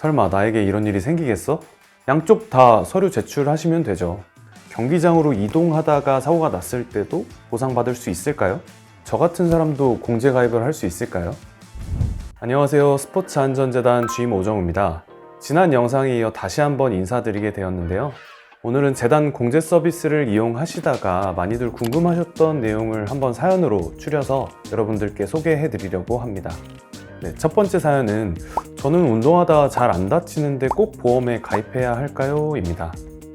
설마 나에게 이런 일이 생기겠어? 양쪽 다 서류 제출하시면 되죠. 경기장으로 이동하다가 사고가 났을 때도 보상받을 수 있을까요? 저 같은 사람도 공제 가입을 할 수 있을까요? 안녕하세요. 스포츠안전재단 주임 오정우입니다. 지난 영상에 이어 다시 한번 인사드리게 되었는데요. 오늘은 재단 공제 서비스를 이용하시다가 많이들 궁금하셨던 내용을 한번 사연으로 추려서 여러분들께 소개해 드리려고 합니다. 네, 첫 번째 사연은 저는 운동하다 잘 안 다치는데 꼭 보험에 가입해야 할까요? 입니다.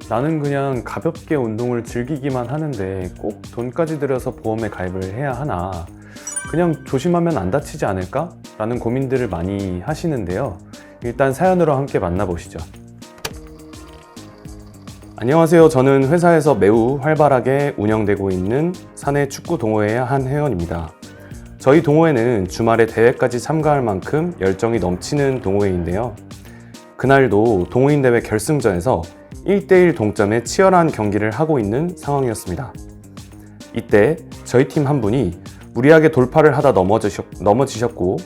나는 그냥 가볍게 운동을 즐기기만 하는데 꼭 돈까지 들여서 보험에 가입을 해야 하나? 그냥 조심하면 안 다치지 않을까? 라는 고민들을 많이 하시는데요. 일단 사연으로 함께 만나보시죠. 안녕하세요. 저는 회사에서 매우 활발하게 운영되고 있는 사내 축구 동호회의 한 회원입니다. 저희 동호회는 주말에 대회까지 참가할 만큼 열정이 넘치는 동호회인데요. 그날도 동호인 대회 결승전에서 1대1 동점의 치열한 경기를 하고 있는 상황이었습니다. 이때 저희 팀 한 분이 무리하게 돌파를 하다 넘어지셨고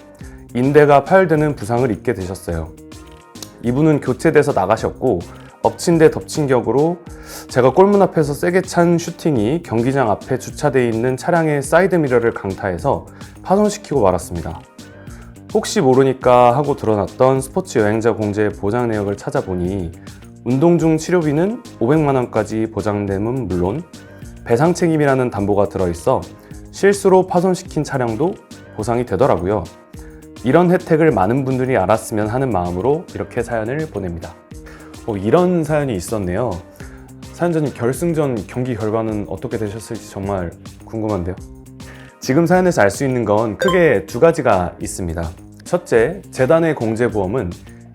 인대가 파열되는 부상을 입게 되셨어요. 이분은 교체돼서 나가셨고 엎친 데 덮친 격으로 제가 골문 앞에서 세게 찬 슈팅이 경기장 앞에 주차되어 있는 차량의 사이드미러를 강타해서 파손시키고 말았습니다. 혹시 모르니까 하고 드러났던 스포츠 여행자 공제 보장 내역을 찾아보니 운동 중 치료비는 500만 원까지 보장됨은 물론 배상 책임이라는 담보가 들어있어 실수로 파손시킨 차량도 보상이 되더라고요. 이런 혜택을 많은 분들이 알았으면 하는 마음으로 이렇게 사연을 보냅니다. 이런 사연이 있었네요. 사연자님, 결승전 경기 결과는 어떻게 되셨을지 정말 궁금한데요. 지금 사연에서 알 수 있는 건 크게 두 가지가 있습니다. 첫째, 재단의 공제보험은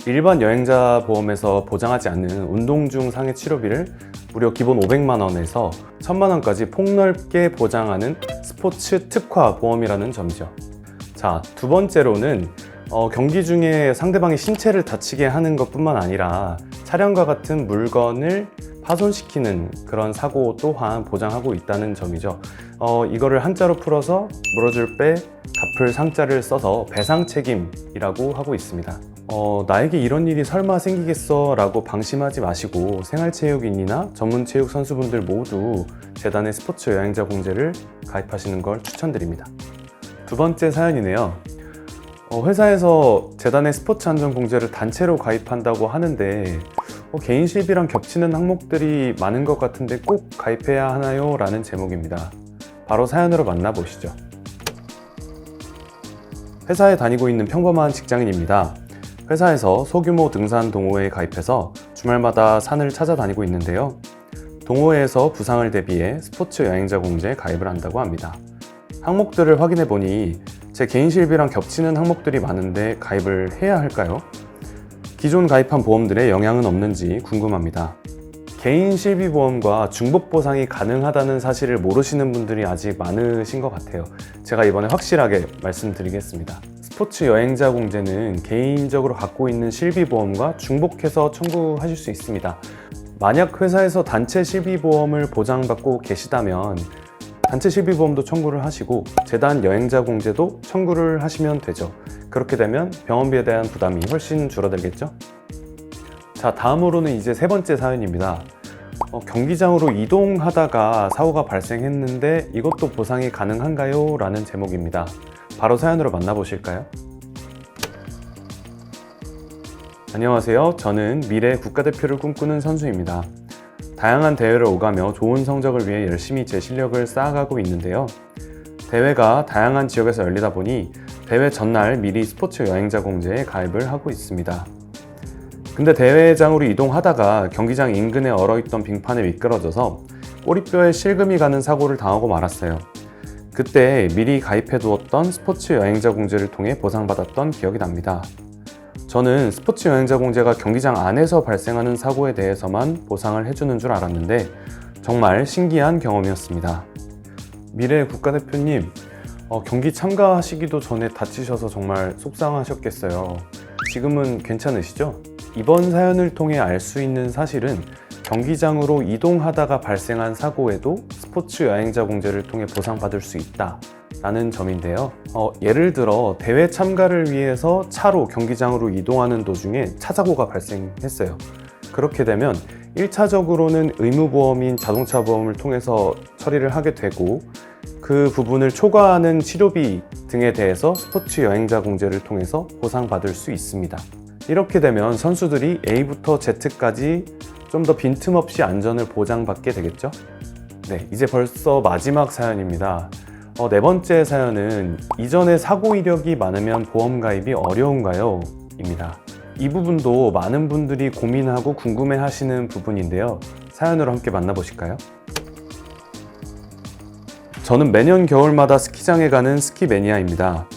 일반 여행자 보험에서 보장하지 않는 운동 중 상해 치료비를 무려 기본 500만 원에서 1000만 원까지 폭넓게 보장하는 스포츠 특화 보험이라는 점이죠. 자, 두 번째로는 경기 중에 상대방의 신체를 다치게 하는 것뿐만 아니라 차량과 같은 물건을 파손시키는 그런 사고 또한 보장하고 있다는 점이죠. 이거를 한자로 풀어서 물어줄 배, 갚을 상자를 써서 배상 책임이라고 하고 있습니다. 나에게 이런 일이 설마 생기겠어? 라고 방심하지 마시고 생활체육인이나 전문체육 선수분들 모두 재단의 스포츠 여행자 공제를 가입하시는 걸 추천드립니다. 두 번째 사연이네요. 회사에서 재단의 스포츠 안전 공제를 단체로 가입한다고 하는데 개인 실비랑 겹치는 항목들이 많은 것 같은데 꼭 가입해야 하나요? 라는 제목입니다. 바로 사연으로 만나보시죠. 회사에 다니고 있는 평범한 직장인입니다. 회사에서 소규모 등산 동호회에 가입해서 주말마다 산을 찾아다니고 있는데요. 동호회에서 부상을 대비해 스포츠 여행자 공제에 가입을 한다고 합니다. 항목들을 확인해 보니 제 개인 실비랑 겹치는 항목들이 많은데 가입을 해야 할까요? 기존 가입한 보험들의 영향은 없는지 궁금합니다. 개인 실비 보험과 중복 보상이 가능하다는 사실을 모르시는 분들이 아직 많으신 것 같아요. 제가 이번에 확실하게 말씀드리겠습니다. 스포츠 여행자 공제는 개인적으로 갖고 있는 실비 보험과 중복해서 청구하실 수 있습니다. 만약 회사에서 단체 실비 보험을 보장받고 계시다면 단체 실비보험도 청구를 하시고 재단 여행자 공제도 청구를 하시면 되죠. 그렇게 되면 병원비에 대한 부담이 훨씬 줄어들겠죠? 자, 다음으로는 이제 세 번째 사연입니다. 경기장으로 이동하다가 사고가 발생했는데 이것도 보상이 가능한가요? 라는 제목입니다. 바로 사연으로 만나보실까요? 안녕하세요. 저는 미래 국가대표를 꿈꾸는 선수입니다. 다양한 대회를 오가며 좋은 성적을 위해 열심히 제 실력을 쌓아가고 있는데요. 대회가 다양한 지역에서 열리다 보니 대회 전날 미리 스포츠 여행자 공제에 가입을 하고 있습니다. 근데 대회장으로 이동하다가 경기장 인근에 얼어있던 빙판에 미끄러져서 꼬리뼈에 실금이 가는 사고를 당하고 말았어요. 그때 미리 가입해두었던 스포츠 여행자 공제를 통해 보상받았던 기억이 납니다. 저는 스포츠 여행자 공제가 경기장 안에서 발생하는 사고에 대해서만 보상을 해주는 줄 알았는데 정말 신기한 경험이었습니다. 미래 국가대표님, 경기 참가하시기도 전에 다치셔서 정말 속상하셨겠어요. 지금은 괜찮으시죠? 이번 사연을 통해 알 수 있는 사실은 경기장으로 이동하다가 발생한 사고에도 스포츠 여행자 공제를 통해 보상받을 수 있다 라는 점인데요. 예를 들어 대회 참가를 위해서 차로 경기장으로 이동하는 도중에 차 사고가 발생했어요. 그렇게 되면 1차적으로는 의무보험인 자동차 보험을 통해서 처리를 하게 되고, 그 부분을 초과하는 치료비 등에 대해서 스포츠 여행자 공제를 통해서 보상받을 수 있습니다. 이렇게 되면 선수들이 A부터 Z까지 좀 더 빈틈없이 안전을 보장받게 되겠죠? 네, 이제 벌써 마지막 사연입니다. 네 번째 사연은 이전에 사고 이력이 많으면 보험 가입이 어려운가요? 입니다. 이 부분도 많은 분들이 고민하고 궁금해 하시는 부분인데요. 사연으로 함께 만나보실까요? 저는 매년 겨울마다 스키장에 가는 스키 매니아입니다.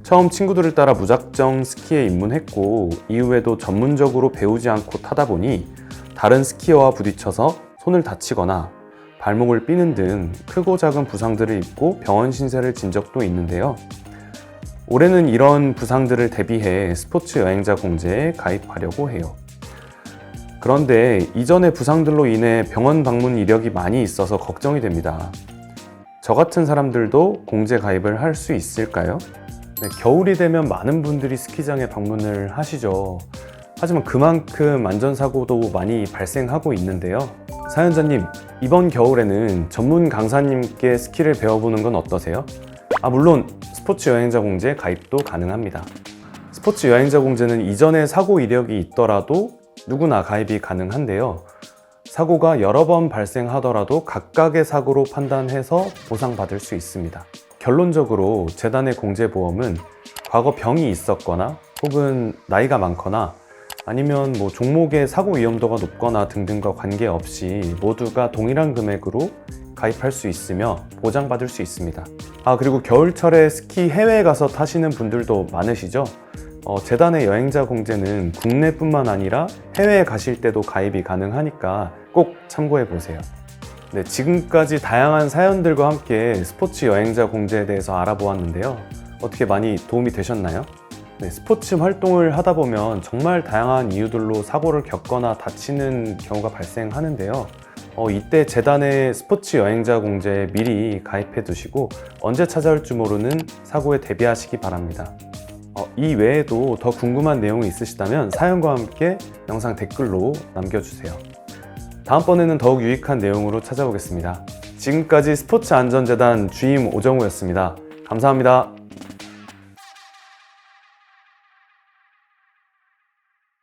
처음 친구들을 따라 무작정 스키에 입문했고, 이후에도 전문적으로 배우지 않고 타다 보니 다른 스키어와 부딪혀서 손을 다치거나 발목을 삐는 등 크고 작은 부상들을 입고 병원 신세를 진 적도 있는데요. 올해는 이런 부상들을 대비해 스포츠 여행자 공제에 가입하려고 해요. 그런데 이전의 부상들로 인해 병원 방문 이력이 많이 있어서 걱정이 됩니다. 저 같은 사람들도 공제 가입을 할 수 있을까요? 네, 겨울이 되면 많은 분들이 스키장에 방문을 하시죠. 하지만 그만큼 안전사고도 많이 발생하고 있는데요. 사연자님, 이번 겨울에는 전문 강사님께 스키를 배워보는 건 어떠세요? 물론 스포츠 여행자 공제 가입도 가능합니다. 스포츠 여행자 공제는 이전에 사고 이력이 있더라도 누구나 가입이 가능한데요. 사고가 여러 번 발생하더라도 각각의 사고로 판단해서 보상받을 수 있습니다. 결론적으로 재단의 공제보험은 과거 병이 있었거나 혹은 나이가 많거나 아니면 종목의 사고 위험도가 높거나 등등과 관계없이 모두가 동일한 금액으로 가입할 수 있으며 보장받을 수 있습니다. 그리고 겨울철에 스키 해외에 가서 타시는 분들도 많으시죠? 재단의 여행자 공제는 국내뿐만 아니라 해외에 가실 때도 가입이 가능하니까 꼭 참고해 보세요. 네, 지금까지 다양한 사연들과 함께 스포츠 여행자 공제에 대해서 알아보았는데요. 어떻게 많이 도움이 되셨나요? 네, 스포츠 활동을 하다 보면 정말 다양한 이유들로 사고를 겪거나 다치는 경우가 발생하는데요. 이때 재단의 스포츠 여행자 공제에 미리 가입해 두시고 언제 찾아올지 모르는 사고에 대비하시기 바랍니다. 이 외에도 더 궁금한 내용이 있으시다면 사연과 함께 영상 댓글로 남겨주세요. 다음번에는 더욱 유익한 내용으로 찾아오겠습니다. 지금까지 스포츠안전재단 주임 오정우였습니다. 감사합니다.